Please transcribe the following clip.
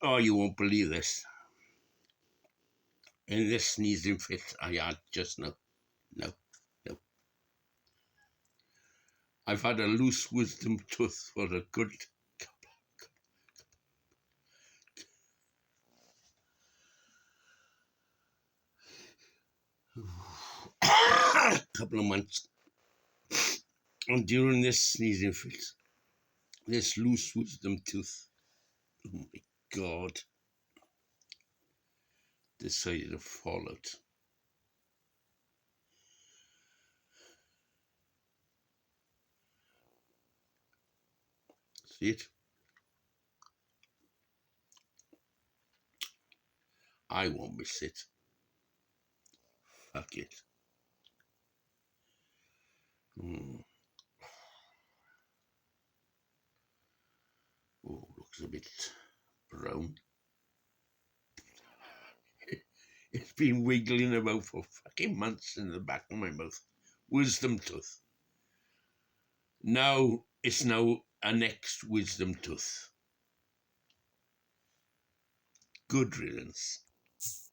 Oh, you won't believe this. In this sneezing fit I had just now. No. I've had a loose wisdom tooth for a good couple of months. And during this sneezing fit, this loose wisdom tooth, oh my God, decided to fall out. See it? I won't miss it. Fuck it. Oh, looks a bit brown. It's been wiggling about for fucking months in the back of my mouth. Wisdom tooth. Now it's now a next wisdom tooth. Good riddance.